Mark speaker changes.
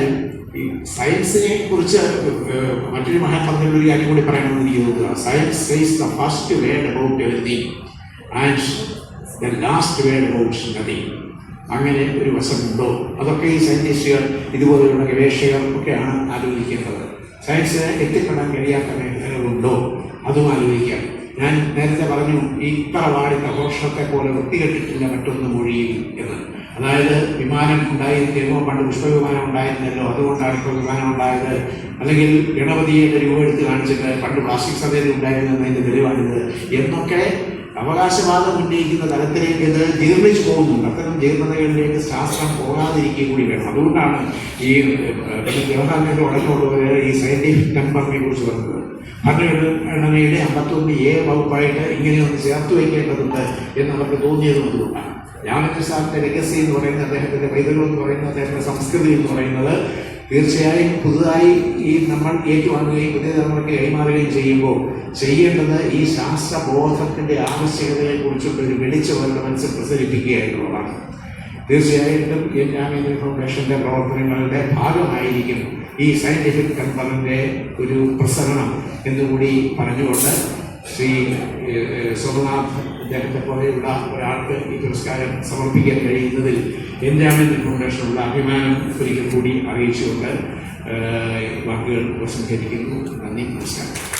Speaker 1: എന്തായാലും ഈ സയൻസിനെ കുറിച്ച് മറ്റൊരു മഹാൻ ഒരു കാര്യം കൂടി പറയണമെന്ന് എനിക്ക് തോന്നുക. Science says the first word about everything and the last word about nothing. അങ്ങനെ ഒരു വശമുണ്ടോ? അതൊക്കെ ഈ സയൻറ്റിസ്റ്റുകൾ, ഇതുപോലെയുള്ള ഗവേഷകർ ഒക്കെയാണ് ആലോചിക്കേണ്ടത്. സയൻസിന് എത്തിപ്പെടാൻ കഴിയാത്ത മേഖലകളുണ്ടോ? അതും ആലോചിക്കാം. ഞാൻ നേരത്തെ പറഞ്ഞു, ഈ ഇത്ര വാടിത്ത ഘോഷത്തെ പോലെ വൃത്തികെട്ടിട്ടില്ല മറ്റൊന്ന് മൊഴിയിൽ എന്ന്. അതായത് വിമാനം ഉണ്ടായിരിക്കുമോ, പണ്ട് പുഷ്പവിമാനം ഉണ്ടായിരുന്നല്ലോ, അതുകൊണ്ടാണ് ഇപ്പോൾ വിമാനം ഉണ്ടായത്. അല്ലെങ്കിൽ ഗണപതിയെ രൂപ എടുത്ത് കാണിച്ചിട്ട് പണ്ട് പ്ലാസ്റ്റിക് സർജറി ഉണ്ടായിരുന്നതിൻ്റെ തെളിവാണിത് എന്നൊക്കെ അവകാശവാദം ഉന്നയിക്കുന്ന തലത്തിലേക്ക് ഇത് ജീർണിച്ചു പോകുന്നുണ്ട്. അത്തരം ജീർണതകളിലേക്ക് ശാസ്ത്രം പോകാതിരിക്കുക കൂടി വേണം. അതുകൊണ്ടാണ് ഈ ജവഹർലാലിൻ്റെ ഉടനെയുള്ളവർ ഈ സയൻറ്റിഫിക് ടെമ്പറിനെ കുറിച്ച് പറഞ്ഞത്. ഭരണഘടനയുടെ 51A വകുപ്പായിട്ട് ഇങ്ങനെ ഒന്ന് ചേർത്ത് വയ്ക്കേണ്ടതുണ്ട് എന്നവർക്ക് തോന്നിയതും അതുകൊണ്ടാണ്. രാമചന്ദ്രൻ സാറിൻ്റെ ലെഗസി എന്ന് പറയുന്നത്, അദ്ദേഹത്തിൻ്റെ പൈതൃകം എന്ന് പറയുന്നത്, അദ്ദേഹത്തിൻ്റെ സംസ്കൃതി എന്ന് പറയുന്നത് തീർച്ചയായും പുതുതായി ഈ നമ്മൾ ഏറ്റുവാങ്ങുകയും പുതിയ തലമുറയ്ക്ക് കൈമാറുകയും ചെയ്യുമ്പോൾ ചെയ്യേണ്ടത് ഈ ശാസ്ത്രബോധത്തിൻ്റെ ആവശ്യകതയെക്കുറിച്ചുള്ള ഒരു വെളിച്ചം അവരുടെ മനസ്സിൽ പ്രസരിപ്പിക്കുക എന്നുള്ളതാണ്. തീർച്ചയായിട്ടും എൻ രാമേന്ദ്രൻ ഫൗണ്ടേഷൻ്റെ പ്രവർത്തനങ്ങളുടെ ഭാഗമായിരിക്കും ഈ സയൻറ്റിഫിക് ടെമ്പറിൻ്റെ ഒരു പ്രസരണം എന്നുകൂടി പറഞ്ഞുകൊണ്ട് ശ്രീ സോമനാഥ് അദ്ദേഹത്തെ പോലെയുള്ള ഒരാൾക്ക് ഈ പുരസ്കാരം സമർപ്പിക്കാൻ കഴിയുന്നതിൽ എൻ രാമേന്ദ്രൻ ഫൗണ്ടേഷനുള്ള അഭിമാനം ഒരിക്കൽ കൂടി അറിയിച്ചുകൊണ്ട് വാക്കുകൾ ഉപസംഹരിക്കുന്നു. നന്ദി, നമസ്കാരം.